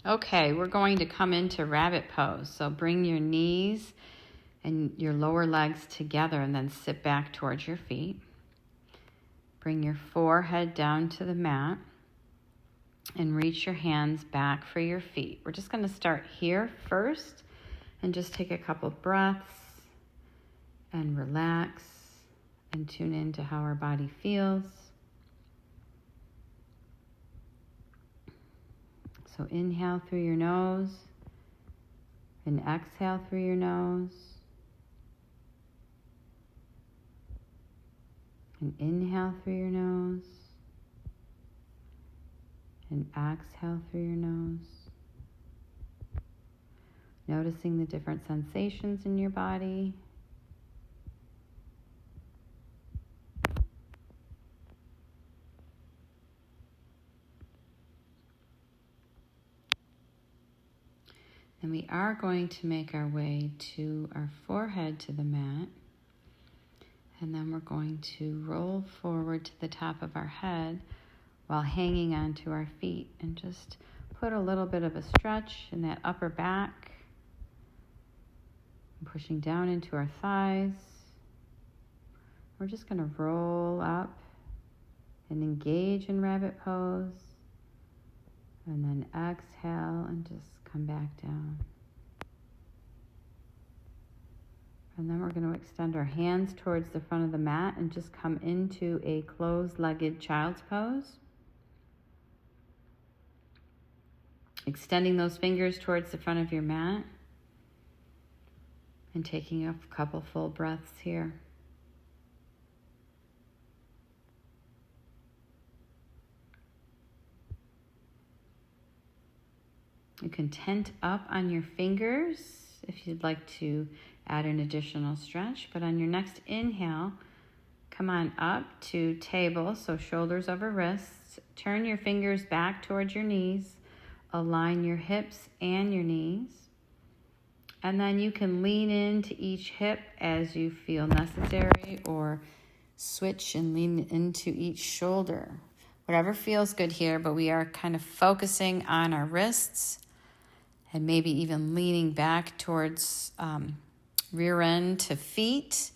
Okay, we're going to come into rabbit pose. So bring your knees and your lower legs together and then sit back towards your feet. Bring your forehead down to the mat and reach your hands back for your feet. We're just going to start here first and just take a couple breaths and relax and tune into how our body feels. So inhale through your nose and exhale through your nose. And inhale through your nose. And exhale through your nose. Noticing the different sensations in your body. And we are going to make our way to our forehead to the mat. And then we're going to roll forward to the top of our head while hanging onto our feet. And just put a little bit of a stretch in that upper back. And pushing down into our thighs. We're just going to roll up and engage in rabbit pose. And then exhale and just come back down. And then we're going to extend our hands towards the front of the mat and just come into a closed-legged child's pose. Extending those fingers towards the front of your mat and taking a couple full breaths here. You can tent up on your fingers if you'd like to add an additional stretch. But on your next inhale, come on up to table, so shoulders over wrists. Turn your fingers back towards your knees. Align your hips and your knees. And then you can lean into each hip as you feel necessary, or switch and lean into each shoulder. Whatever feels good here, but we are kind of focusing on our wrists and maybe even leaning back towards rear end to feet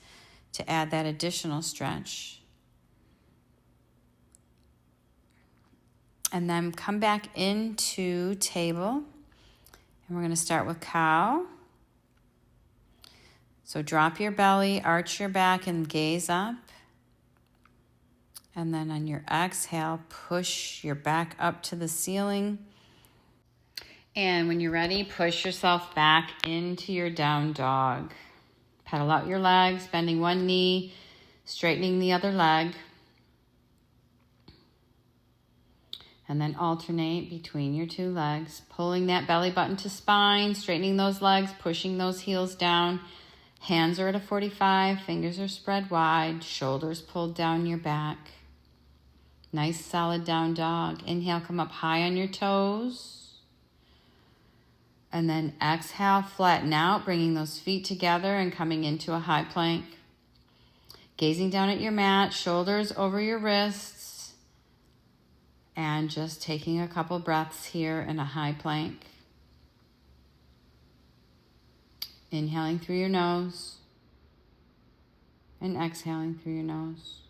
to add that additional stretch. And then come back into table. And we're going to start with cow. So drop your belly, arch your back, and gaze up. And then on your exhale, push your back up to the ceiling. And when you're ready, push yourself back into your down dog. Pedal out your legs, bending one knee, straightening the other leg. And then alternate between your two legs, pulling that belly button to spine, straightening those legs, pushing those heels down. Hands are at a 45, fingers are spread wide, shoulders pulled down your back. Nice solid down dog. Inhale, come up high on your toes. And then exhale, flatten out, bringing those feet together and coming into a high plank. Gazing down at your mat, shoulders over your wrists. And just taking a couple breaths here in a high plank. Inhaling through your nose. And exhaling through your nose.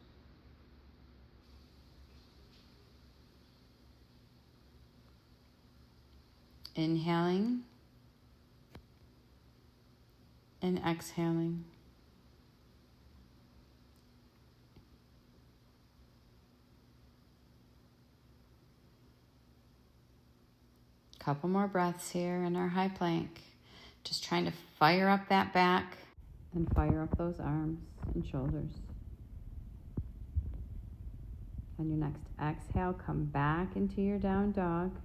Inhaling and exhaling. Couple more breaths here in our high plank. Just trying to fire up that back and fire up those arms and shoulders. On your next exhale, come back into your down dog.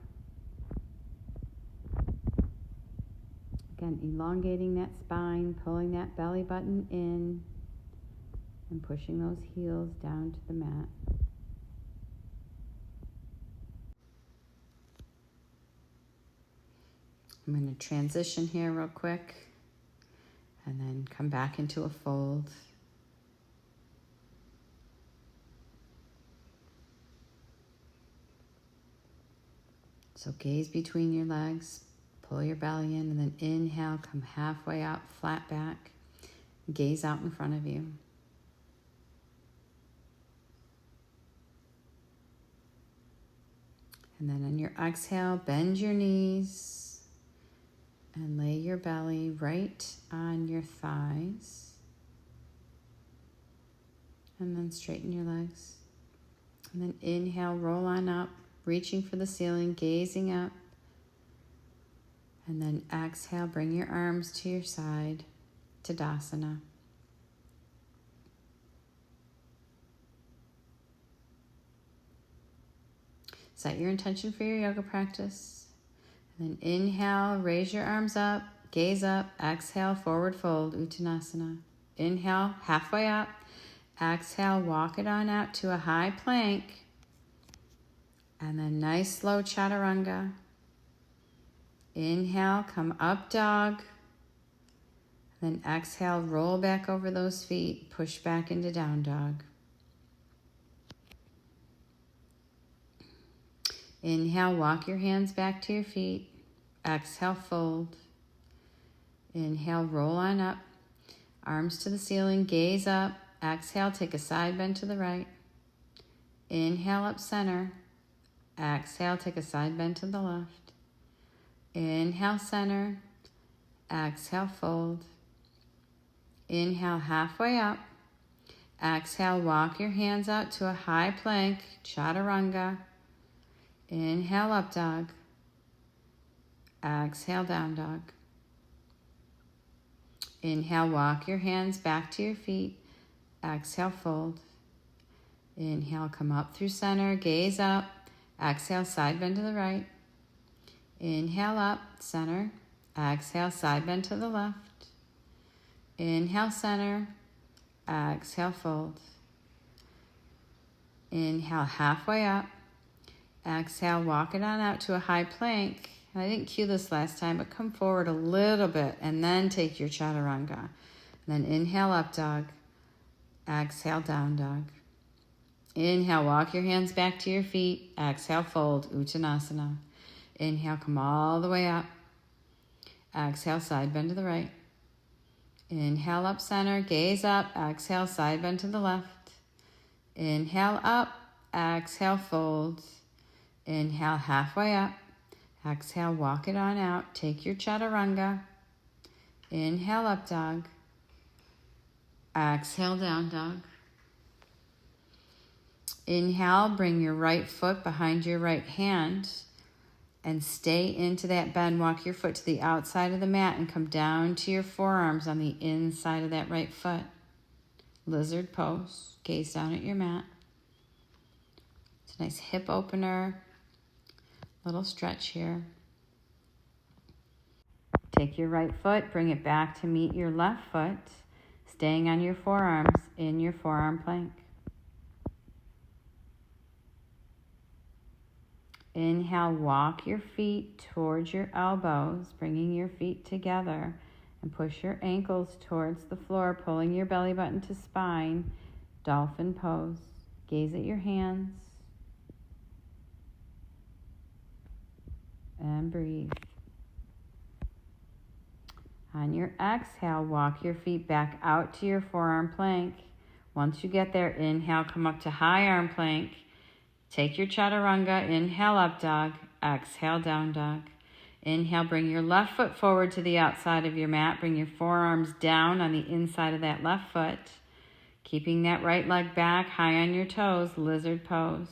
Again, elongating that spine, pulling that belly button in, and pushing those heels down to the mat. I'm going to transition here real quick, and then come back into a fold. So gaze between your legs, pull your belly in, and then inhale, come halfway up, flat back. Gaze out in front of you. And then on your exhale, bend your knees and lay your belly right on your thighs. And then straighten your legs. And then inhale, roll on up, reaching for the ceiling, gazing up. And then exhale, bring your arms to your side, Tadasana. Set your intention for your yoga practice. And then inhale, raise your arms up, gaze up, exhale, forward fold, Uttanasana. Inhale, halfway up. Exhale, walk it on out to a high plank. And then nice slow chaturanga. Inhale, come up dog. Then exhale, roll back over those feet, push back into down dog. Inhale, walk your hands back to your feet. Exhale, fold. Inhale, roll on up. Arms to the ceiling, gaze up. Exhale, take a side bend to the right. Inhale, up center. Exhale, take a side bend to the left. Inhale, center. Exhale, fold. Inhale, halfway up. Exhale, walk your hands out to a high plank, chaturanga. Inhale, up dog. Exhale, down dog. Inhale, walk your hands back to your feet. Exhale, fold. Inhale, come up through center, gaze up. Exhale, side bend to the right. Inhale, up, center. Exhale, side bend to the left. Inhale, center. Exhale, fold. Inhale, halfway up. Exhale, walk it on out to a high plank. I didn't cue this last time, but come forward a little bit and then take your chaturanga. Then inhale, up dog. Exhale, down dog. Inhale, walk your hands back to your feet. Exhale, fold, Uttanasana. Inhale, come all the way up. Exhale, side bend to the right. Inhale, up center, gaze up. Exhale, side bend to the left. Inhale, up. Exhale, fold. Inhale, halfway up. Exhale, walk it on out. Take your chaturanga. Inhale, up dog. Exhale, down dog. Inhale, bring your right foot behind your right hand and stay into that bend. Walk your foot to the outside of the mat and come down to your forearms on the inside of that right foot. Lizard pose. Gaze down at your mat. It's a nice hip opener. Little stretch here. Take your right foot, bring it back to meet your left foot, staying on your forearms in your forearm plank. Inhale, walk your feet towards your elbows, bringing your feet together, and push your ankles towards the floor, pulling your belly button to spine. Dolphin pose. Gaze at your hands. And breathe. On your exhale, walk your feet back out to your forearm plank. Once you get there, inhale, come up to high arm plank. Take your chaturanga. Inhale, up dog. Exhale, down dog. Inhale, bring your left foot forward to the outside of your mat. Bring your forearms down on the inside of that left foot. Keeping that right leg back, high on your toes, lizard pose.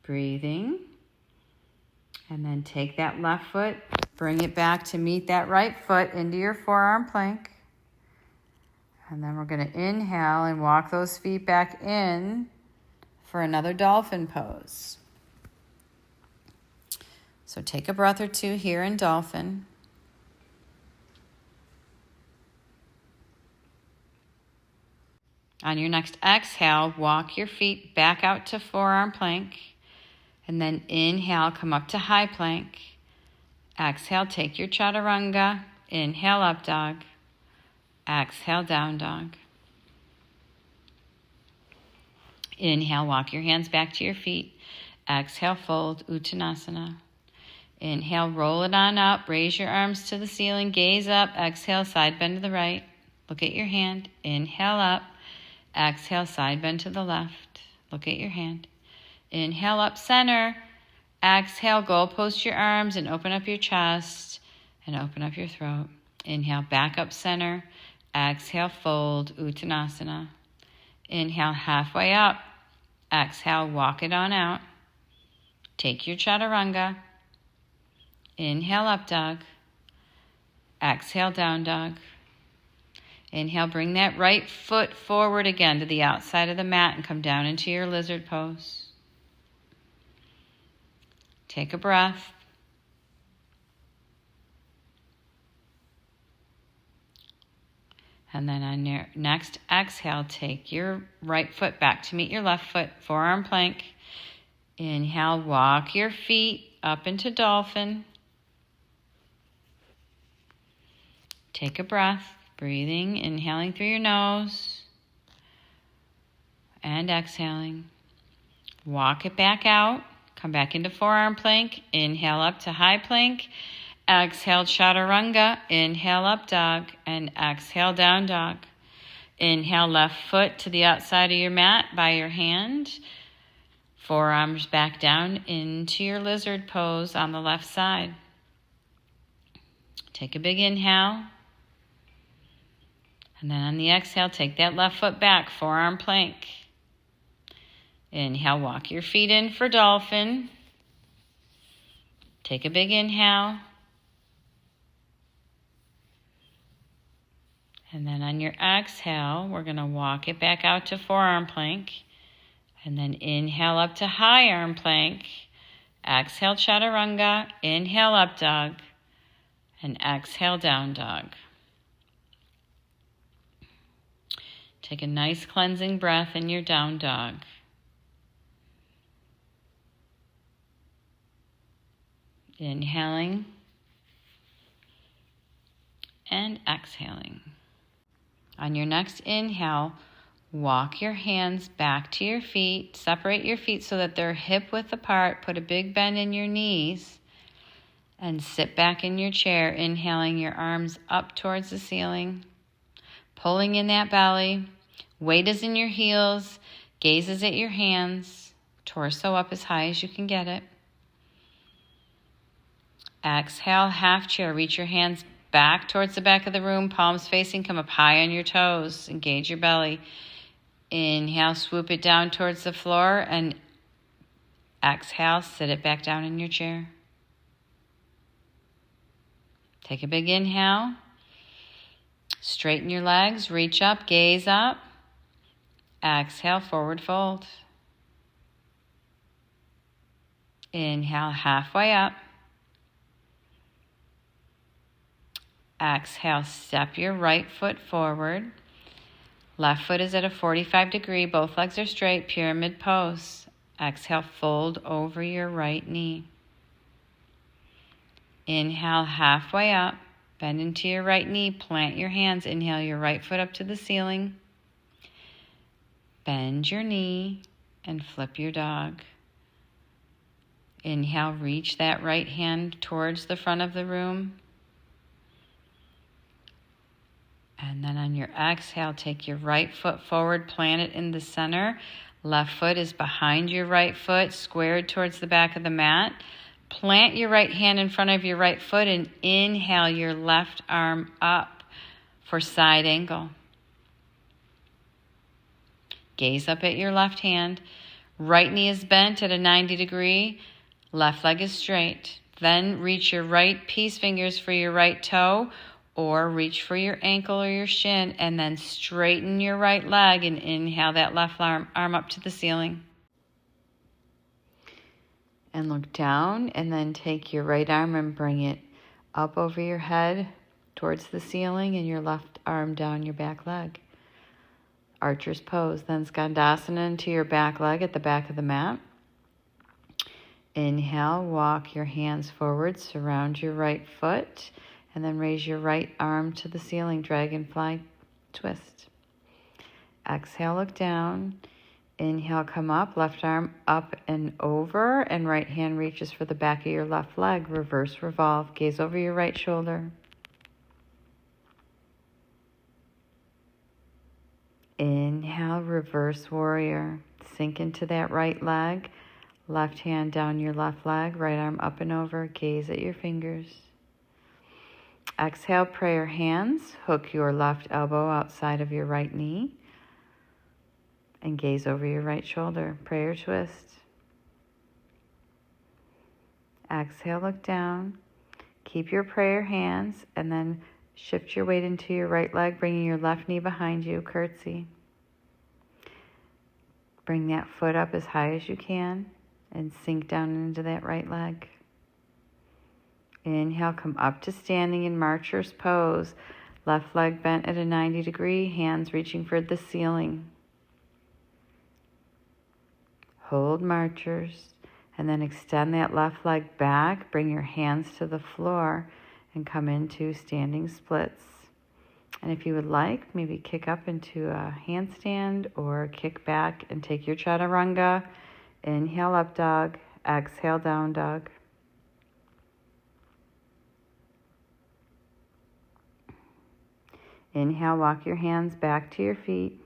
Breathing. And then take that left foot, bring it back to meet that right foot into your forearm plank. And then we're going to inhale and walk those feet back in for another dolphin pose. So take a breath or two here in dolphin. On your next exhale, walk your feet back out to forearm plank. And then inhale, come up to high plank. Exhale, take your chaturanga. Inhale, up dog. Exhale, down dog. Inhale, walk your hands back to your feet. Exhale, fold, Uttanasana. Inhale, roll it on up. Raise your arms to the ceiling. Gaze up. Exhale, side bend to the right. Look at your hand. Inhale up. Exhale, side bend to the left. Look at your hand. Inhale, up center. Exhale, goal post your arms and open up your chest and open up your throat. Inhale, back up center. Exhale, fold, Uttanasana. Inhale, halfway up. Exhale, walk it on out. Take your chaturanga. Inhale, up dog. Exhale, down dog. Inhale, bring that right foot forward again to the outside of the mat and come down into your lizard pose. Take a breath. And then on your next exhale, take your right foot back to meet your left foot, forearm plank. Inhale, walk your feet up into dolphin. Take a breath, breathing, inhaling through your nose and exhaling. Walk it back out. Come back into forearm plank. Inhale up to high plank. Exhale, chaturanga. Inhale, up dog. And exhale, down dog. Inhale, left foot to the outside of your mat by your hand. Forearms back down into your lizard pose on the left side. Take a big inhale. And then on the exhale, take that left foot back, forearm plank. Inhale, walk your feet in for dolphin. Take a big inhale. And then on your exhale, we're going to walk it back out to forearm plank. And then inhale up to high arm plank. Exhale, chaturanga. Inhale, up dog. And exhale, down dog. Take a nice cleansing breath in your down dog. Inhaling and exhaling. On your next inhale, walk your hands back to your feet. Separate your feet so that they're hip width apart. Put a big bend in your knees and sit back in your chair, inhaling your arms up towards the ceiling, pulling in that belly. Weight is in your heels, gaze is at your hands, torso up as high as you can get it. Exhale, half chair. Reach your hands back towards the back of the room, palms facing, come up high on your toes. Engage your belly. Inhale, swoop it down towards the floor, and exhale, sit it back down in your chair. Take a big inhale. Straighten your legs, reach up, gaze up. Exhale, forward fold. Inhale, halfway up. Exhale, step your right foot forward. Left foot is at a 45 degree. Both legs are straight, pyramid pose. Exhale, fold over your right knee. Inhale, halfway up. Bend into your right knee. Plant your hands. Inhale your right foot up to the ceiling. Bend your knee and flip your dog. Inhale, reach that right hand towards the front of the room. And then on your exhale, take your right foot forward, plant it in the center. Left foot is behind your right foot, squared towards the back of the mat. Plant your right hand in front of your right foot and inhale your left arm up for side angle. Gaze up at your left hand. Right knee is bent at a 90 degree. Left leg is straight. Then reach your right peace fingers for your right toe, or reach for your ankle or your shin, and then straighten your right leg and inhale that left arm up to the ceiling. And look down, and then take your right arm and bring it up over your head towards the ceiling, and your left arm down your back leg. Archer's pose. Then Skandasana into your back leg at the back of the mat. Inhale, walk your hands forward, surround your right foot, and then raise your right arm to the ceiling, dragonfly twist. Exhale, look down. Inhale, come up, left arm up and over, and right hand reaches for the back of your left leg. Reverse revolve, gaze over your right shoulder. Inhale, reverse warrior. Sink into that right leg. Left hand down your left leg, right arm up and over, gaze at your fingers. Exhale, prayer hands. Hook your left elbow outside of your right knee and gaze over your right shoulder. Prayer twist. Exhale, look down. Keep your prayer hands and then shift your weight into your right leg, bringing your left knee behind you, curtsy. Bring that foot up as high as you can and sink down into that right leg. Inhale, come up to standing in marcher's pose. Left leg bent at a 90 degree, hands reaching for the ceiling. Hold marchers, and then extend that left leg back. Bring your hands to the floor and come into standing splits. And if you would like, maybe kick up into a handstand or kick back and take your chaturanga. Inhale, up dog. Exhale, down dog. Inhale, walk your hands back to your feet.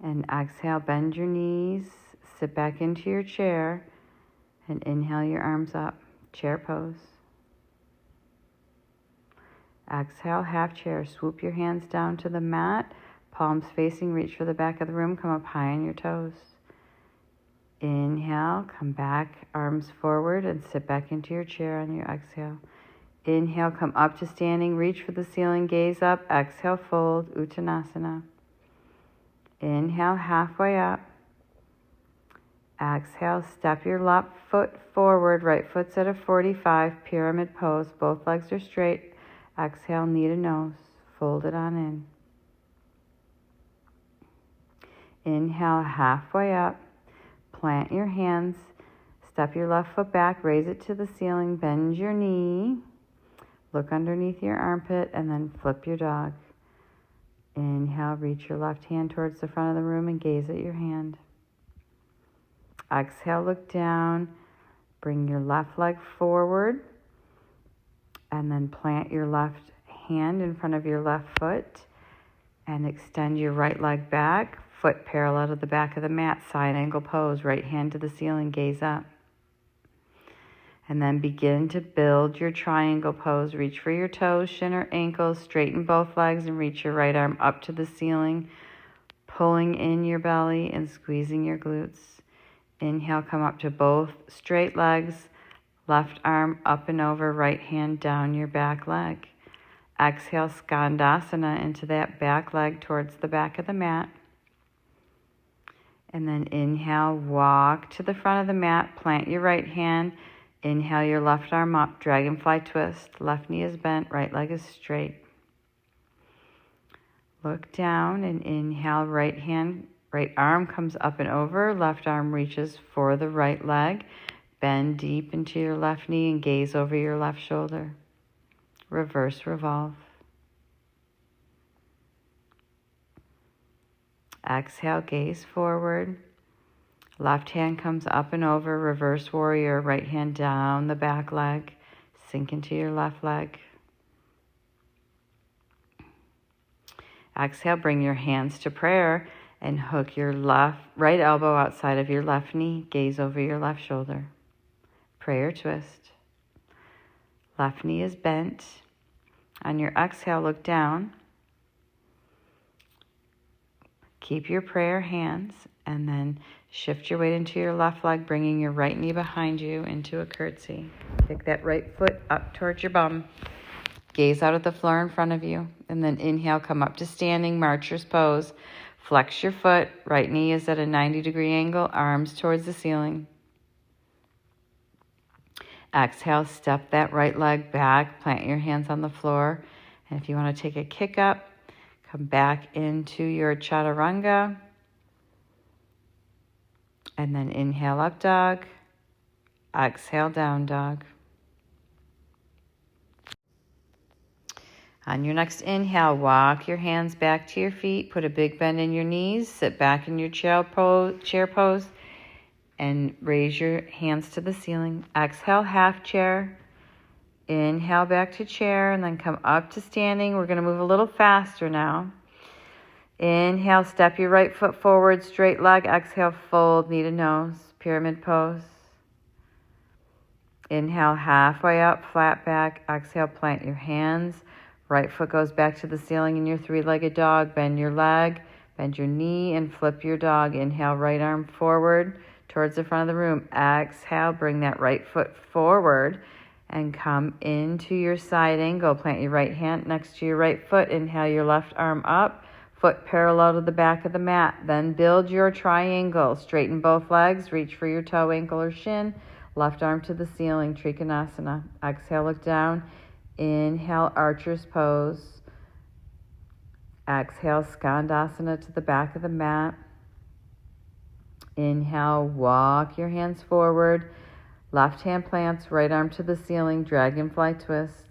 And exhale, bend your knees, sit back into your chair, and inhale your arms up, chair pose. Exhale, half chair, swoop your hands down to the mat, palms facing, reach for the back of the room, come up high on your toes. Inhale, come back, arms forward, and sit back into your chair on your exhale. Inhale, come up to standing, reach for the ceiling, gaze up, exhale, fold, Uttanasana. Inhale, halfway up. Exhale, step your left foot forward, right foot's at a 45, pyramid pose, both legs are straight. Exhale, knee to nose, fold it on in. Inhale, halfway up, plant your hands, step your left foot back, raise it to the ceiling, bend your knee, look underneath your armpit, and then flip your dog. Inhale, reach your left hand towards the front of the room and gaze at your hand. Exhale, look down, bring your left leg forward, and then plant your left hand in front of your left foot and extend your right leg back, foot parallel to the back of the mat, side angle pose, right hand to the ceiling, gaze up. And then begin to build your triangle pose. Reach for your toes, shin or ankles, straighten both legs and reach your right arm up to the ceiling, pulling in your belly and squeezing your glutes. Inhale, come up to both straight legs, left arm up and over, right hand down your back leg. Exhale, Skandasana into that back leg towards the back of the mat. And then inhale, walk to the front of the mat, plant your right hand. Inhale your left arm up, dragonfly twist. Left knee is bent, right leg is straight. Look down and inhale, right arm comes up and over. Left arm reaches for the right leg. Bend deep into your left knee and gaze over your left shoulder. Reverse revolve. Exhale, gaze forward. Left hand comes up and over, reverse warrior, right hand down the back leg, sink into your left leg. Exhale, bring your hands to prayer and hook your right elbow outside of your left knee, gaze over your left shoulder. Prayer twist. Left knee is bent. On your exhale, look down. Keep your prayer hands and then shift your weight into your left leg, bringing your right knee behind you into a curtsy. Kick that right foot up towards your bum. Gaze out at the floor in front of you. And then inhale, come up to standing, marcher's pose. Flex your foot. Right knee is at a 90-degree angle, arms towards the ceiling. Exhale, step that right leg back. Plant your hands on the floor. And if you want to take a kick up, come back into your chaturanga. And then inhale, up dog. Exhale, down dog. On your next inhale, walk your hands back to your feet. Put a big bend in your knees. Sit back in your chair pose and raise your hands to the ceiling. Exhale, half chair. Inhale back to chair and then come up to standing. We're going to move a little faster now. Inhale, step your right foot forward, straight leg. Exhale, fold, knee to nose, pyramid pose. Inhale, halfway up, flat back. Exhale, plant your hands. Right foot goes back to the ceiling in your three-legged dog. Bend your leg, bend your knee, and flip your dog. Inhale, right arm forward towards the front of the room. Exhale, bring that right foot forward and come into your side angle. Plant your right hand next to your right foot. Inhale, your left arm up, foot parallel to the back of the mat. Then build your triangle. Straighten both legs, reach for your toe, ankle, or shin. Left arm to the ceiling, Trikonasana. Exhale, look down. Inhale, archer's pose. Exhale, Skandasana to the back of the mat. Inhale, walk your hands forward. Left hand plants, right arm to the ceiling, dragonfly twist.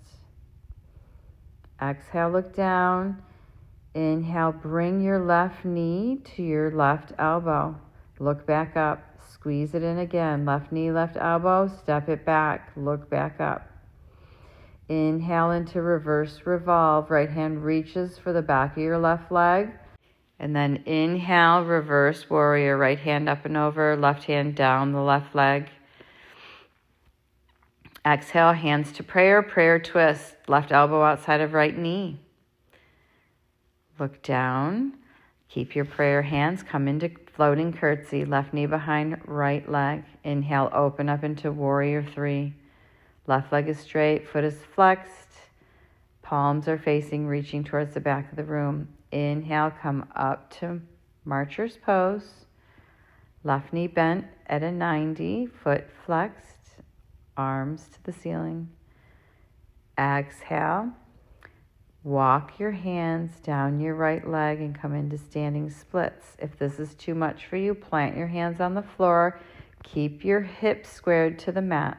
Exhale, look down. Inhale, bring your left knee to your left elbow. Look back up. Squeeze it in again. Left knee, left elbow. Step it back. Look back up. Inhale into reverse revolve. Right hand reaches for the back of your left leg. And then inhale, reverse warrior. Right hand up and over. Left hand down the left leg. Exhale, hands to prayer. Prayer twist. Left elbow outside of right knee. Look down. Keep your prayer hands. Come into floating curtsy. Left knee behind right leg. Inhale, open up into warrior three. Left leg is straight, foot is flexed. Palms are facing, reaching towards the back of the room. Inhale, come up to marcher's pose. Left knee bent at a 90, foot flexed, arms to the ceiling. Exhale, walk your hands down your right leg and come into standing splits. If this is too much for you, plant your hands on the floor. Keep your hips squared to the mat.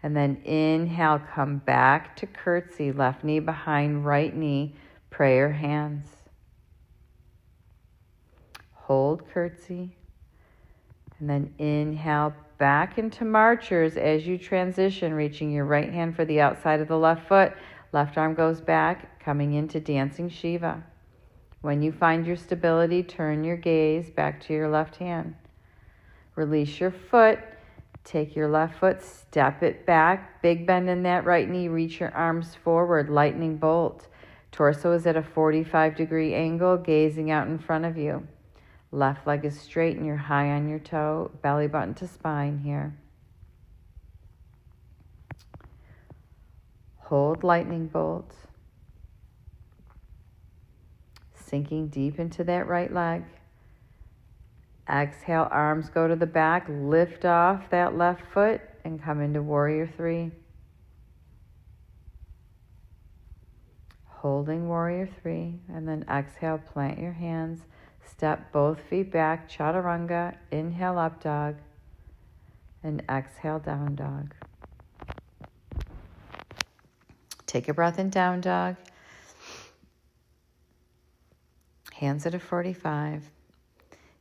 And then inhale, come back to curtsy, left knee behind right knee, prayer hands. Hold curtsy. And then inhale back into marchers as you transition, reaching your right hand for the outside of the left foot. Left arm goes back, coming into dancing Shiva. When you find your stability, turn your gaze back to your left hand. Release your foot. Take your left foot, step it back, big bend in that right knee, reach your arms forward, lightning bolt. Torso is at a 45-degree angle, gazing out in front of you. Left leg is straight and you're high on your toe, belly button to spine here. Hold lightning bolt. Sinking deep into that right leg. Exhale, arms go to the back, lift off that left foot and come into warrior three. Holding warrior three, and then exhale, plant your hands, step both feet back, chaturanga, inhale up dog, and exhale down dog. Take a breath in down dog. Hands at a 45.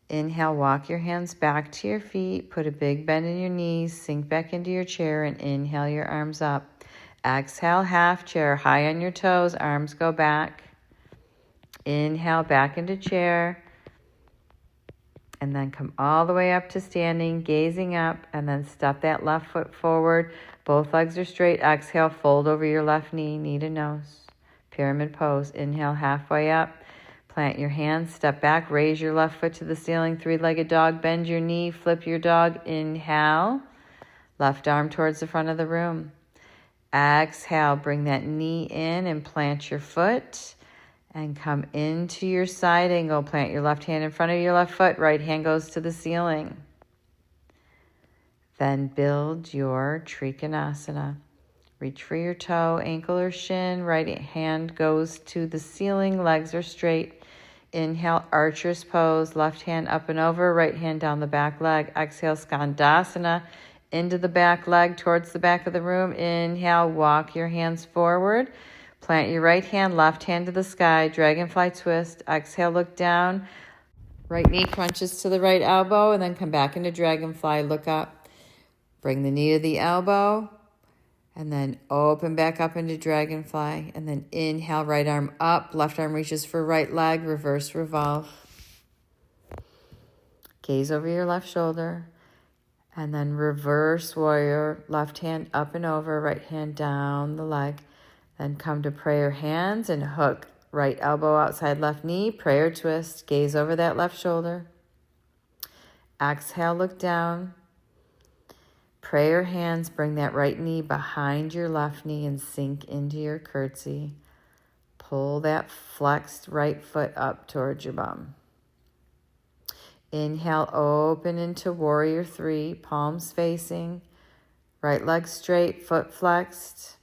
Inhale, walk your hands back to your feet. Put a big bend in your knees. Sink back into your chair and inhale your arms up. Exhale, half chair, high on your toes. Arms go back. Inhale, back into chair. And then come all the way up to standing, gazing up. And then step that left foot forward. Both legs are straight. Exhale, fold over your left knee, knee to nose. Pyramid pose. Inhale, halfway up. Plant your hands, step back, raise your left foot to the ceiling, three-legged dog, bend your knee, flip your dog, inhale, left arm towards the front of the room. Exhale, bring that knee in and plant your foot and come into your side angle. Plant your left hand in front of your left foot, right hand goes to the ceiling. Then build your Trikonasana. Reach for your toe, ankle or shin, right hand goes to the ceiling, legs are straight. Inhale, archer's pose, left hand up and over, right hand down the back leg. Exhale, Skandasana, into the back leg, towards the back of the room. Inhale, walk your hands forward. Plant your right hand, left hand to the sky, dragonfly twist. Exhale, look down. Right knee crunches to the right elbow, and then come back into dragonfly. Look up. Bring the knee to the elbow, and then open back up into dragonfly. And then inhale, right arm up. Left arm reaches for right leg. Reverse revolve. Gaze over your left shoulder. And then reverse warrior. Left hand up and over. Right hand down the leg. Then come to prayer hands and hook. Right elbow outside left knee. Prayer twist. Gaze over that left shoulder. Exhale, look down. Prayer hands, bring that right knee behind your left knee and sink into your curtsy. Pull that flexed right foot up towards your bum. Inhale, open into warrior three, palms facing, right leg straight, foot flexed.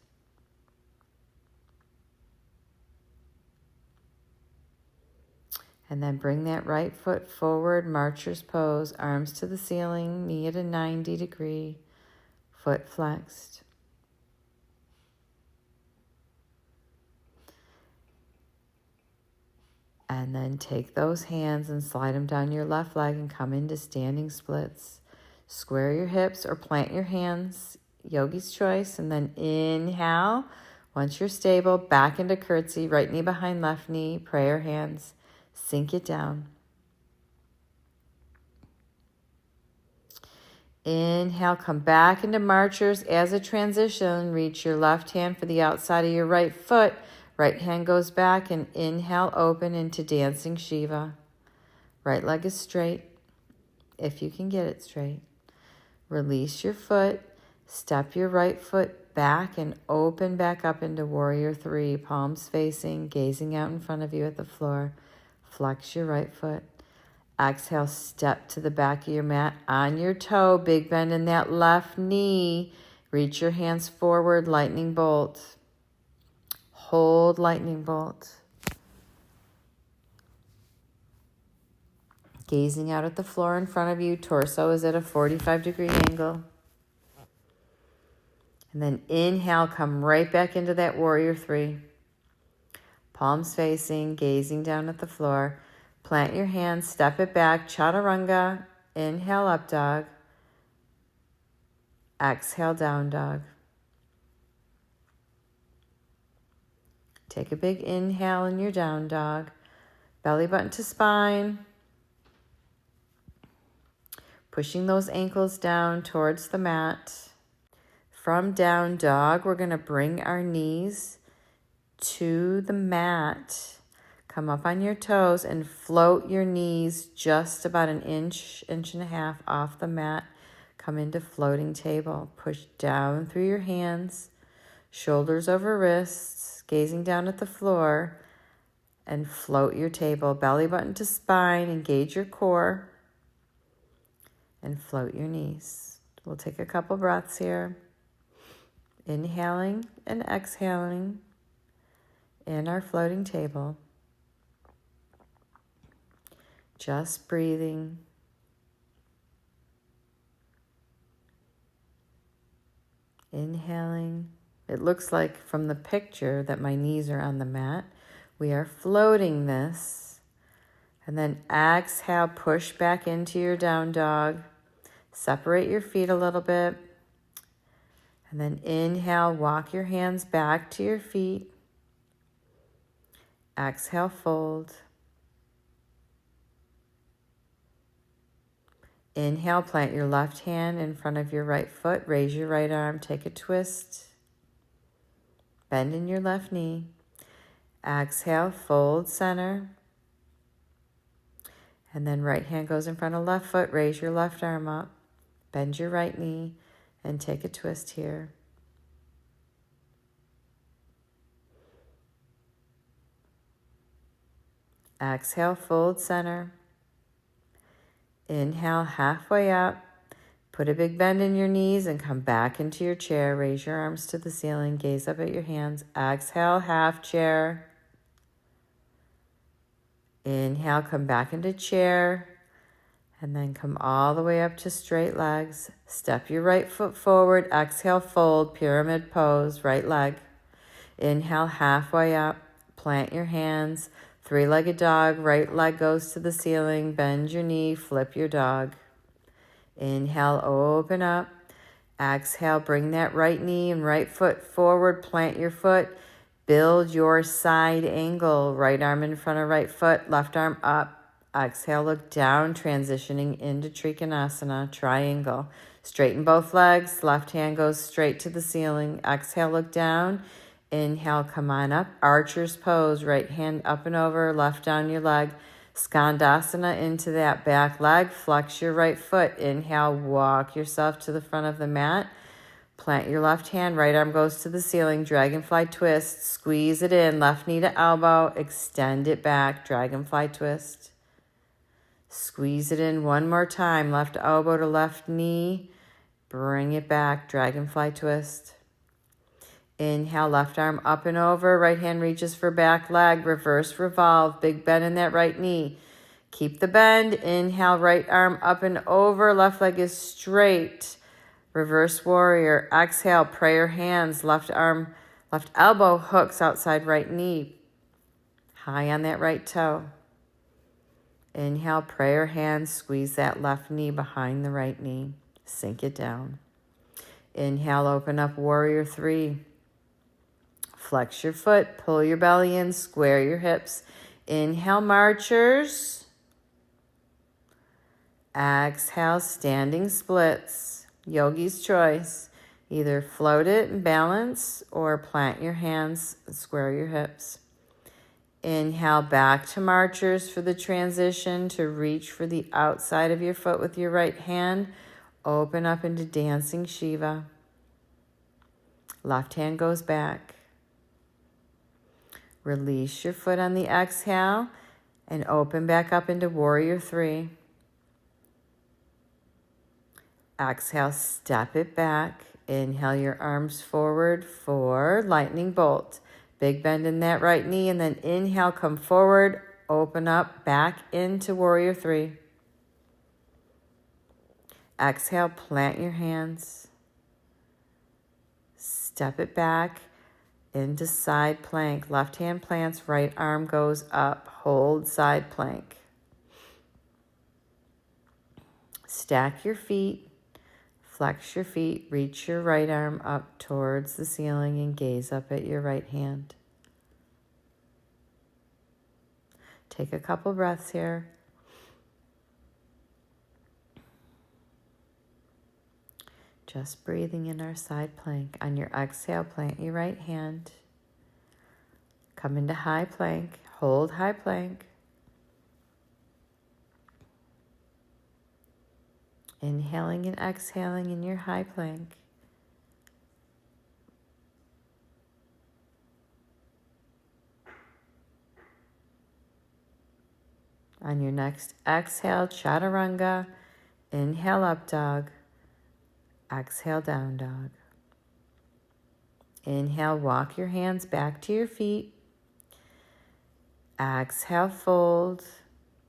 And then bring that right foot forward, marcher's pose, arms to the ceiling, knee at a 90 degree. Foot flexed. And then take those hands and slide them down your left leg and come into standing splits. Square your hips or plant your hands, yogi's choice. And then inhale. Once you're stable, back into curtsy, right knee behind left knee, prayer hands. Sink it down. Inhale, come back into marchers. As a transition, reach your left hand for the outside of your right foot. Right hand goes back and inhale, open into dancing Shiva. Right leg is straight, if you can get it straight. Release your foot. Step your right foot back and open back up into warrior three. Palms facing, gazing out in front of you at the floor. Flex your right foot. Exhale, step to the back of your mat on your toe. Big bend in that left knee. Reach your hands forward, lightning bolt. Hold lightning bolt. Gazing out at the floor in front of you. Torso is at a 45-degree angle. And then inhale, come right back into that warrior three. Palms facing, gazing down at the floor. Plant your hands, step it back, chaturanga. Inhale, up dog. Exhale, down dog. Take a big inhale in your down dog. Belly button to spine. Pushing those ankles down towards the mat. From down dog, we're going to bring our knees to the mat. Come up on your toes and float your knees just about an inch, inch and a half off the mat. Come into floating table. Push down through your hands, shoulders over wrists, gazing down at the floor, and float your table. Belly button to spine, engage your core, and float your knees. We'll take a couple breaths here. Inhaling and exhaling in our floating table. Just breathing. Inhaling. It looks like from the picture that my knees are on the mat. We are floating this. And then exhale, push back into your down dog. Separate your feet a little bit. And then inhale, walk your hands back to your feet. Exhale, fold. Inhale, plant your left hand in front of your right foot. Raise your right arm, take a twist. Bend in your left knee. Exhale, fold center. And then right hand goes in front of left foot. Raise your left arm up. Bend your right knee and take a twist here. Exhale, fold center. Inhale, halfway up. Put a big bend in your knees and come back into your chair. Raise your arms to the ceiling. Gaze up at your hands. Exhale, half chair. Inhale, come back into chair. And then come all the way up to straight legs. Step your right foot forward. Exhale, fold, pyramid pose, right leg. Inhale, halfway up. Plant your hands. Three-legged dog. Right leg goes to the ceiling. Bend your knee. Flip your dog. Inhale, open up. Exhale, bring that right knee and right foot forward. Plant your foot. Build your side angle. Right arm in front of right foot. Left arm up. Exhale, look down, transitioning into Trikonasana, triangle. Straighten both legs. Left hand goes straight to the ceiling. Exhale, look down. Inhale, come on up. Archer's pose. Right hand up and over. Left down your leg. Skandasana into that back leg. Flex your right foot. Inhale, walk yourself to the front of the mat. Plant your left hand. Right arm goes to the ceiling. Dragonfly twist. Squeeze it in. Left knee to elbow. Extend it back. Dragonfly twist. Squeeze it in one more time. Left elbow to left knee. Bring it back. Dragonfly twist. Inhale, left arm up and over. Right hand reaches for back leg. Reverse revolve. Big bend in that right knee. Keep the bend. Inhale, right arm up and over. Left leg is straight. Reverse warrior. Exhale, prayer hands. Left arm, left elbow hooks outside right knee. High on that right toe. Inhale, prayer hands, squeeze that left knee behind the right knee. Sink it down. Inhale, open up, warrior three. Flex your foot, pull your belly in, square your hips. Inhale, marchers. Exhale, standing splits. Yogi's choice. Either float it and balance or plant your hands and square your hips. Inhale, back to marchers for the transition to reach for the outside of your foot with your right hand. Open up into dancing Shiva. Left hand goes back. Release your foot on the exhale and open back up into warrior three. Exhale, step it back. Inhale your arms forward for lightning bolt. Big bend in that right knee, and then inhale, come forward, open up, back into warrior three. Exhale, plant your hands. Step it back into side plank. Left hand plants, right arm goes up. Hold side plank. Stack your feet. Flex your feet, reach your right arm up towards the ceiling and gaze up at your right hand. Take a couple breaths here. Just breathing in our side plank. On your exhale, plant your right hand. Come into high plank. Hold high plank. Inhaling and exhaling in your high plank. On your next exhale, chaturanga. Inhale, up dog. Exhale, down dog. Inhale, walk your hands back to your feet. Exhale, fold.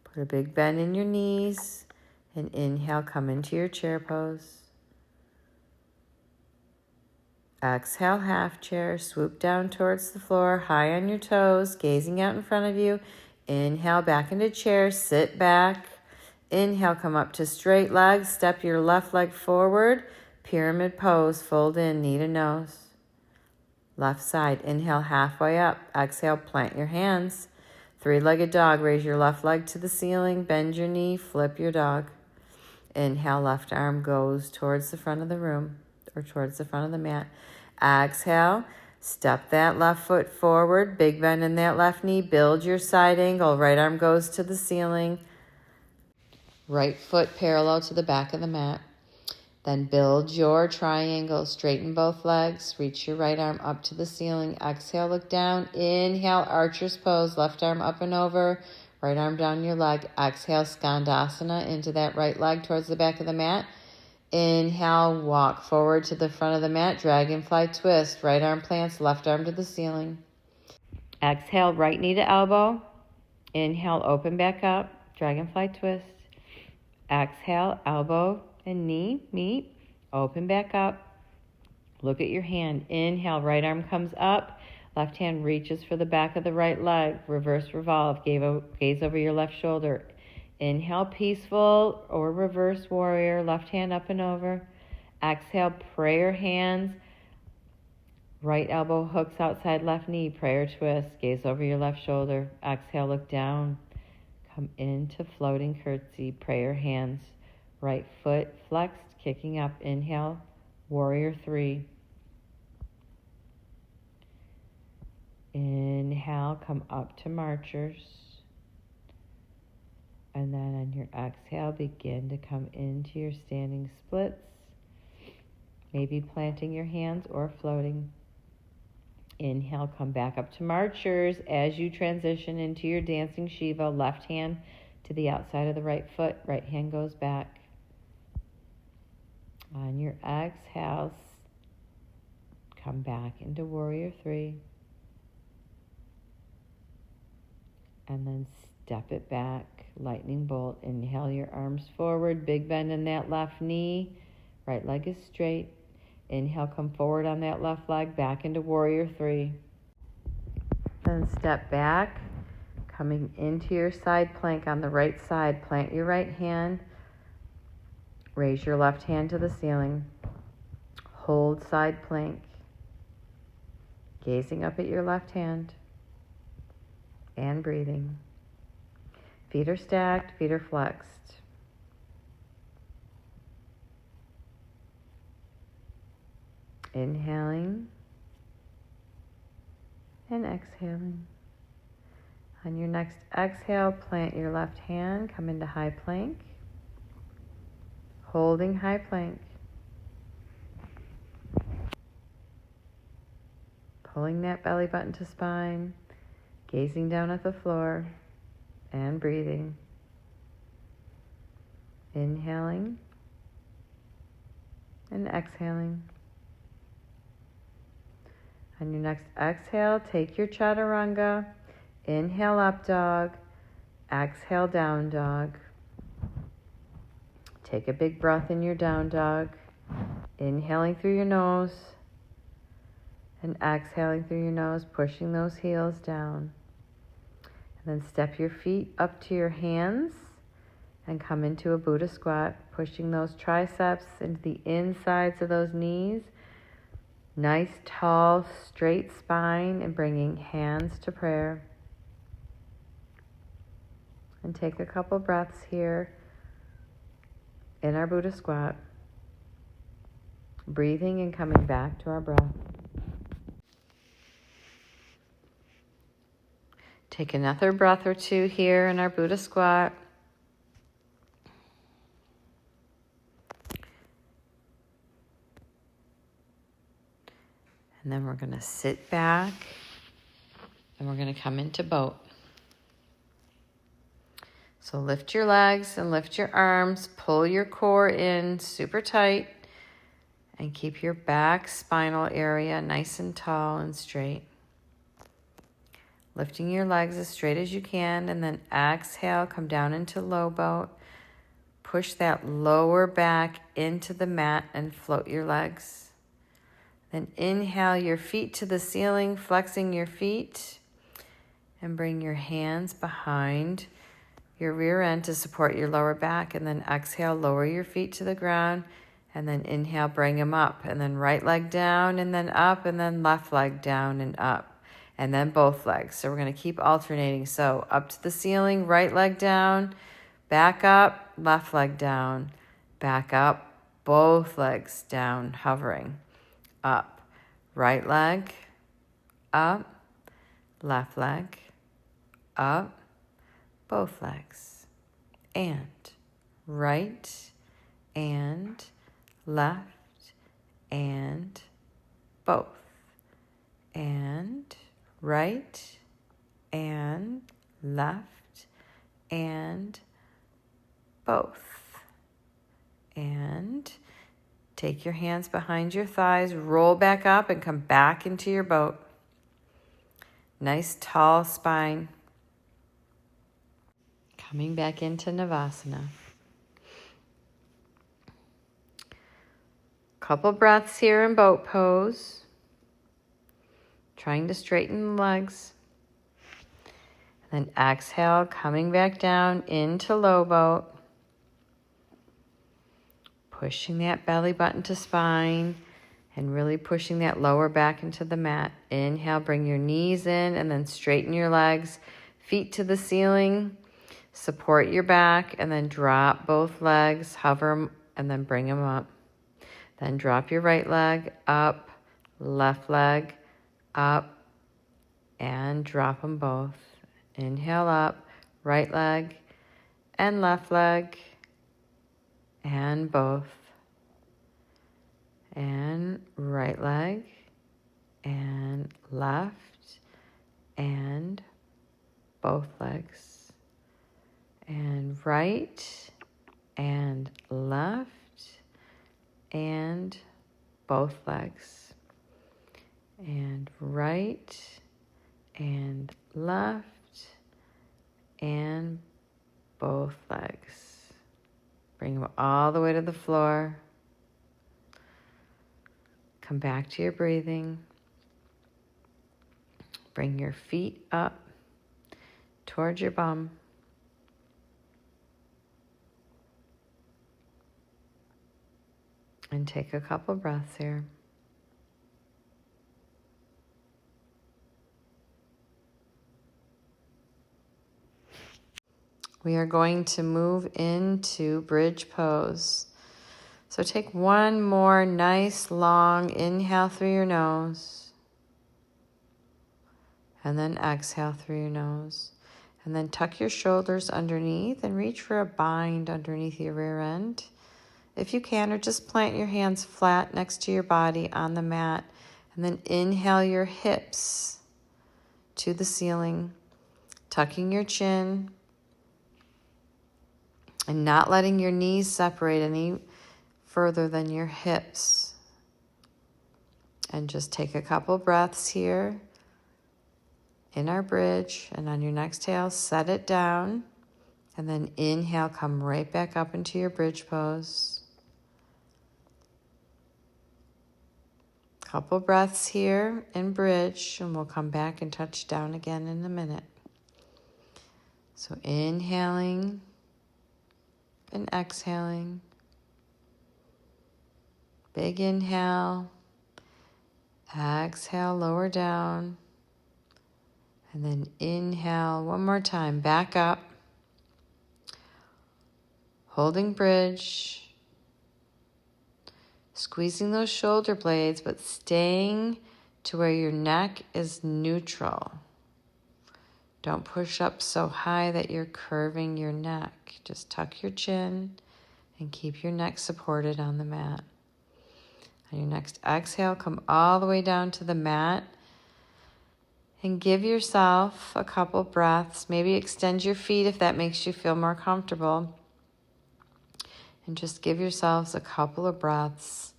Put a big bend in your knees. And inhale, come into your chair pose. Exhale, half chair. Swoop down towards the floor, high on your toes, gazing out in front of you. Inhale, back into chair, sit back. Inhale, come up to straight legs. Step your left leg forward. Pyramid pose, fold in, knee to nose. Left side, inhale, halfway up. Exhale, plant your hands. Three-legged dog, raise your left leg to the ceiling, bend your knee, flip your dog. Inhale, left arm goes towards the front of the room or towards the front of the mat. Exhale, step that left foot forward, big bend in that left knee, build your side angle. Right arm goes to the ceiling. Right foot parallel to the back of the mat. Then build your triangle, straighten both legs, reach your right arm up to the ceiling. Exhale, look down. Inhale, archer's pose, left arm up and over. Right arm down your leg. Exhale, Skandasana into that right leg towards the back of the mat. Inhale, walk forward to the front of the mat. Dragonfly twist. Right arm plants, left arm to the ceiling. Exhale, right knee to elbow. Inhale, open back up. Dragonfly twist. Exhale, elbow and knee meet. Open back up. Look at your hand. Inhale, right arm comes up. Left hand reaches for the back of the right leg. Reverse revolve. Gaze over your left shoulder. Inhale, peaceful or reverse warrior. Left hand up and over. Exhale, prayer hands. Right elbow hooks outside left knee. Prayer twist. Gaze over your left shoulder. Exhale, look down. Come into floating curtsy. Prayer hands. Right foot flexed, kicking up. Inhale, warrior three. Inhale, come up to marchers. And then on your exhale, begin to come into your standing splits. Maybe planting your hands or floating. Inhale, come back up to marchers. As you transition into your dancing Shiva, left hand to the outside of the right foot. Right hand goes back. On your exhale, come back into warrior three. And then step it back, lightning bolt. Inhale your arms forward, big bend in that left knee. Right leg is straight. Inhale, come forward on that left leg, back into warrior three. Then step back, coming into your side plank on the right side. Plant your right hand. Raise your left hand to the ceiling. Hold side plank. Gazing up at your left hand. And breathing. Feet are stacked, feet are flexed. Inhaling and exhaling. On your next exhale, plant your left hand, come into high plank. Holding high plank. Pulling that belly button to spine. Gazing down at the floor and breathing. Inhaling and exhaling. On your next exhale, take your chaturanga. Inhale, up dog. Exhale, down dog. Take a big breath in your down dog. Inhaling through your nose and exhaling through your nose, pushing those heels down. And then step your feet up to your hands and come into a Buddha squat, pushing those triceps into the insides of those knees. Nice, tall, straight spine, and bringing hands to prayer. And take a couple breaths here in our Buddha squat. Breathing and coming back to our breath. Take another breath or two here in our Buddha squat. And then we're going to sit back and we're going to come into boat. So lift your legs and lift your arms. Pull your core in super tight and keep your back spinal area nice and tall and straight. Lifting your legs as straight as you can, and then exhale, come down into low boat. Push that lower back into the mat and float your legs. Then inhale your feet to the ceiling, flexing your feet, and bring your hands behind your rear end to support your lower back. And then exhale, lower your feet to the ground, and then inhale, bring them up. And then right leg down, and then up, and then left leg down and up. And then both legs. So we're going to keep alternating. So up to the ceiling, right leg down, back up, left leg down, back up, both legs down, hovering, up, right leg, up, left leg, up, both legs, and right, and left, and both, and right, and left, and both. And take your hands behind your thighs, roll back up and come back into your boat. Nice tall spine. Coming back into Navasana. Couple breaths here in boat pose. trying to straighten the legs. Then exhale, coming back down into low boat. Pushing that belly button to spine and really pushing that lower back into the mat. Inhale, bring your knees in and then straighten your legs. Feet to the ceiling. Support your back and then drop both legs. Hover them and then bring them up. Then drop your right leg up, left leg up, and drop them both. Inhale up, right leg and left leg, and both. And right leg and left and both legs. And right and left and both legs. And right and left and both legs. Bring them all the way to the floor. Come back to your breathing. Bring your feet up towards your bum. And take a couple breaths here. We are going to move into bridge pose. So take one more nice long inhale through your nose. And then exhale through your nose. And then tuck your shoulders underneath and reach for a bind underneath your rear end. If you can, or just plant your hands flat next to your body on the mat. And then inhale your hips to the ceiling, tucking your chin and not letting your knees separate any further than your hips. And just take a couple breaths here in our bridge. And on your next exhale, set it down. And then inhale, come right back up into your bridge pose. Couple breaths here in bridge, and we'll come back and touch down again in a minute. So inhaling and exhaling. Big inhale. Exhale, lower down. And then inhale one more time, back up. Holding bridge. Squeezing those shoulder blades, but staying to where your neck is neutral. Don't push up so high that you're curving your neck. Just tuck your chin and keep your neck supported on the mat. On your next exhale, come all the way down to the mat and give yourself a couple breaths. Maybe extend your feet if that makes you feel more comfortable. And just give yourselves a couple of breaths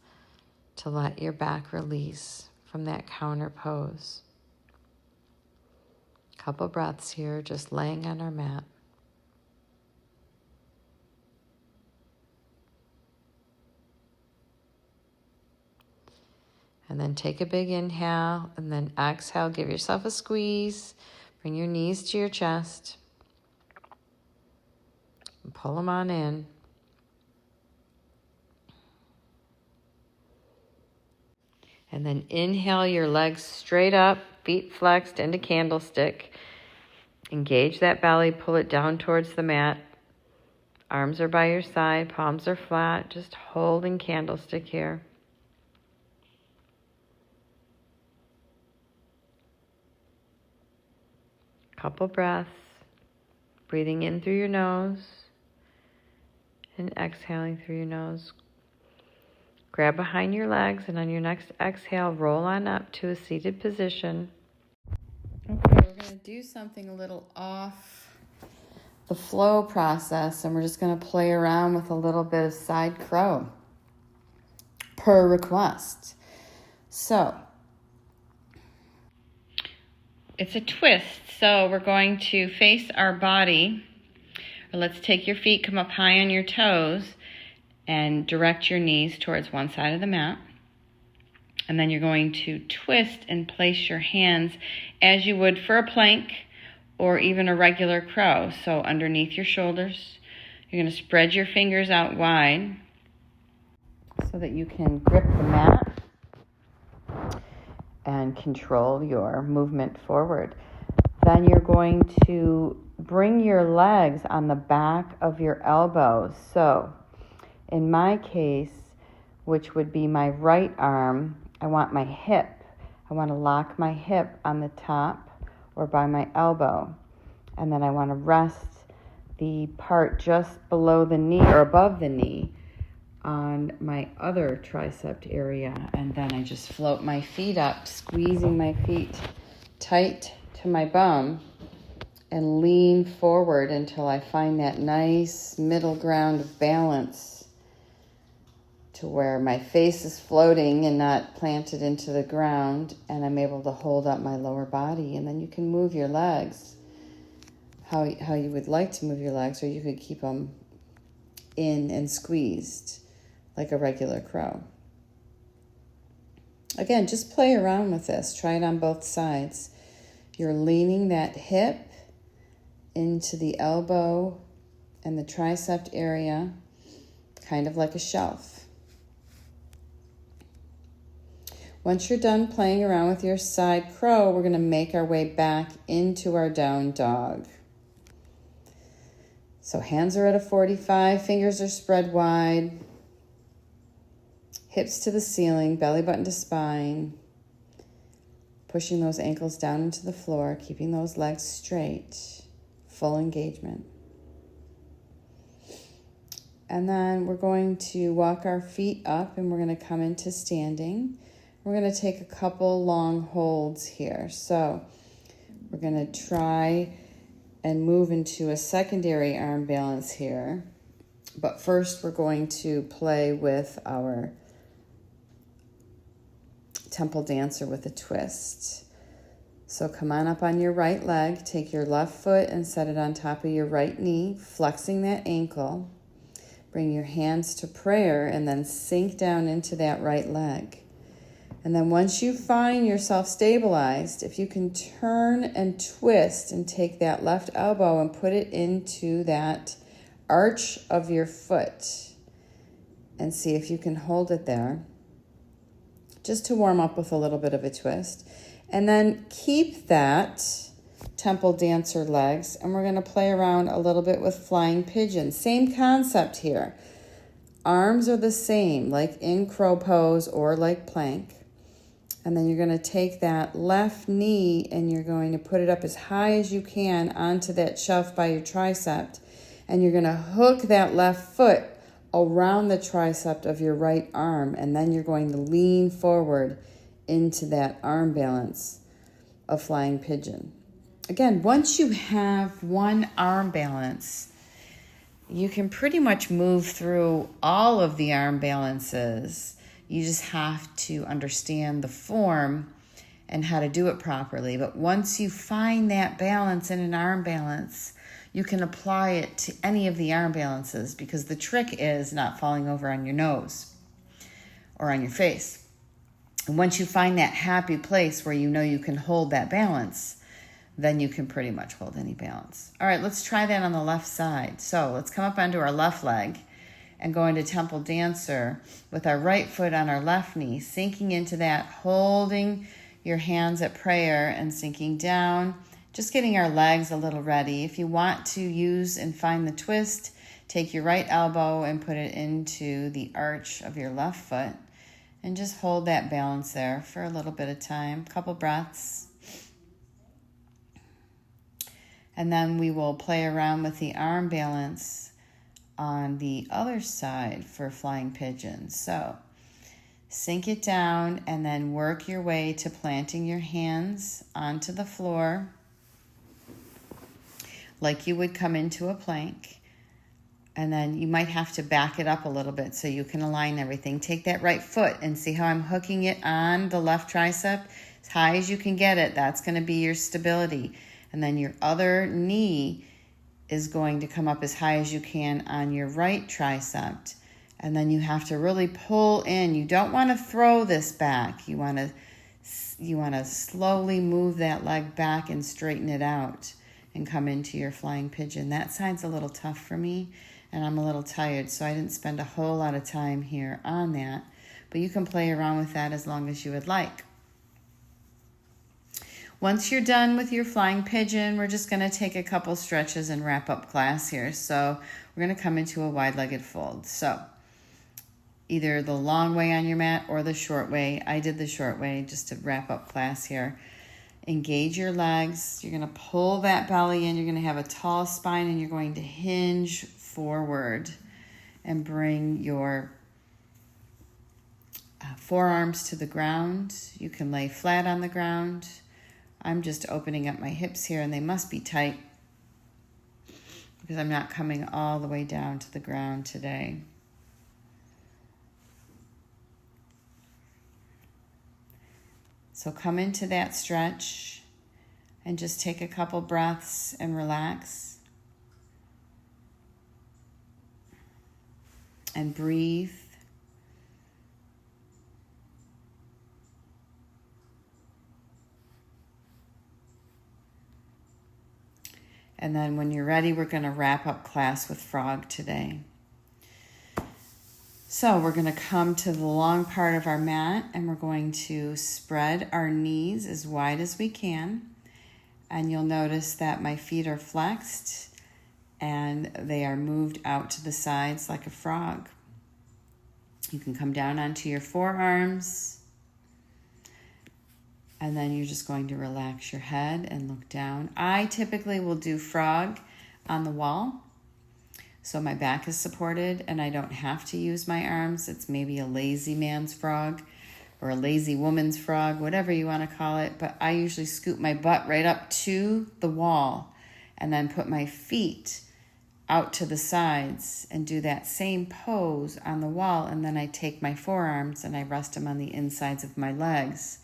to let your back release from that counter pose. Couple breaths here, just laying on our mat. And then take a big inhale, and then exhale. Give yourself a squeeze. Bring your knees to your chest. And pull them on in. And then inhale your legs straight up, feet flexed into candlestick. Engage that belly, pull it down towards the mat. Arms are by your side, palms are flat, just holding candlestick here. Couple breaths, breathing in through your nose and exhaling through your nose. Grab behind your legs, and on your next exhale, roll on up to a seated position. Okay, we're going to do something a little off the flow process, and we're just going to play around with a little bit of side crow per request. So, it's a twist, so we're going to face our body. Or let's take your feet, come up high on your toes, and direct your knees towards one side of the mat. And then you're going to twist and place your hands as you would for a plank or even a regular crow. So underneath your shoulders, you're going to spread your fingers out wide so that you can grip the mat and control your movement forward. Then you're going to bring your legs on the back of your elbows. So in my case, which would be my right arm, I want my hip. I want to lock my hip on the top or by my elbow. And then I want to rest the part just below the knee or above the knee on my other tricep area. And then I just float my feet up, squeezing my feet tight to my bum and lean forward until I find that nice middle ground of balance to where my face is floating and not planted into the ground, and I'm able to hold up my lower body. And then you can move your legs how you would like to move your legs, or you could keep them in and squeezed like a regular crow. Again, just play around with this. Try it on both sides. You're leaning that hip into the elbow and the tricep area, kind of like a shelf. Once you're done playing around with your side crow, we're going to make our way back into our down dog. So hands are at a 45, fingers are spread wide, hips to the ceiling, belly button to spine, pushing those ankles down into the floor, keeping those legs straight, full engagement. And then we're going to walk our feet up and we're going to come into standing. We're going to take a couple long holds here. So we're going to try and move into a secondary arm balance here. But first we're going to play with our temple dancer with a twist. So come on up on your right leg, take your left foot and set it on top of your right knee, flexing that ankle. Bring your hands to prayer and then sink down into that right leg. And then once you find yourself stabilized, if you can turn and twist and take that left elbow and put it into that arch of your foot and see if you can hold it there, just to warm up with a little bit of a twist. And then keep that temple dancer legs, and we're going to play around a little bit with flying pigeon. Same concept here. Arms are the same, like in crow pose or like plank. And then you're going to take that left knee and you're going to put it up as high as you can onto that shelf by your tricep. And you're going to hook that left foot around the tricep of your right arm. And then you're going to lean forward into that arm balance of flying pigeon. Again, once you have one arm balance, you can pretty much move through all of the arm balances. You just have to understand the form and how to do it properly. But once you find that balance in an arm balance, you can apply it to any of the arm balances, because the trick is not falling over on your nose or on your face. And once you find that happy place where you know you can hold that balance, then you can pretty much hold any balance. All right, let's try that on the left side. So let's come up onto our left leg and go into temple dancer with our right foot on our left knee, sinking into that, holding your hands at prayer and sinking down, just getting our legs a little ready. If you want to use and find the twist, take your right elbow and put it into the arch of your left foot and just hold that balance there for a little bit of time, couple breaths. And then we will play around with the arm balance on the other side for flying pigeon. So sink it down and then work your way to planting your hands onto the floor like you would come into a plank. And then you might have to back it up a little bit so you can align everything. Take that right foot and see how I'm hooking it on the left tricep as high as you can get it. That's going to be your stability. And then your other knee is going to come up as high as you can on your right tricep. And then you have to really pull in. You don't want to throw this back. You want to slowly move that leg back and straighten it out and come into your flying pigeon. That side's a little tough for me, and I'm a little tired, so I didn't spend a whole lot of time here on that. But you can play around with that as long as you would like. Once you're done with your flying pigeon, we're just going to take a couple stretches and wrap up class here. So we're going to come into a wide-legged fold. So either the long way on your mat or the short way. I did the short way just to wrap up class here. Engage your legs. You're going to pull that belly in. You're going to have a tall spine, and you're going to hinge forward and bring your forearms to the ground. You can lay flat on the ground. I'm just opening up my hips here, and they must be tight because I'm not coming all the way down to the ground today. So come into that stretch and just take a couple breaths and relax. And breathe. And then when you're ready, we're going to wrap up class with frog today. So we're going to come to the long part of our mat, and we're going to spread our knees as wide as we can. And you'll notice that my feet are flexed and they are moved out to the sides like a frog. You can come down onto your forearms, and then you're just going to relax your head and look down. I typically will do frog on the wall, so my back is supported and I don't have to use my arms. It's maybe a lazy man's frog or a lazy woman's frog, whatever you want to call it. But I usually scoop my butt right up to the wall and then put my feet out to the sides and do that same pose on the wall. And then I take my forearms and I rest them on the insides of my legs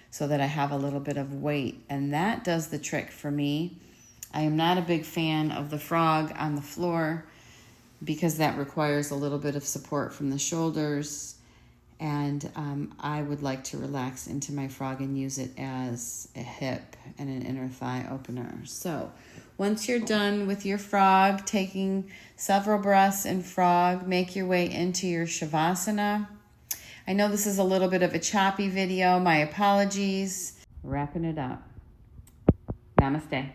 so that I have a little bit of weight. And that does the trick for me. I am not a big fan of the frog on the floor because that requires a little bit of support from the shoulders. And I would like to relax into my frog and use it as a hip and an inner thigh opener. So once you're done with your frog, taking several breaths in frog, make your way into your savasana. I know this is a little bit of a choppy video. My apologies. Wrapping it up. Namaste.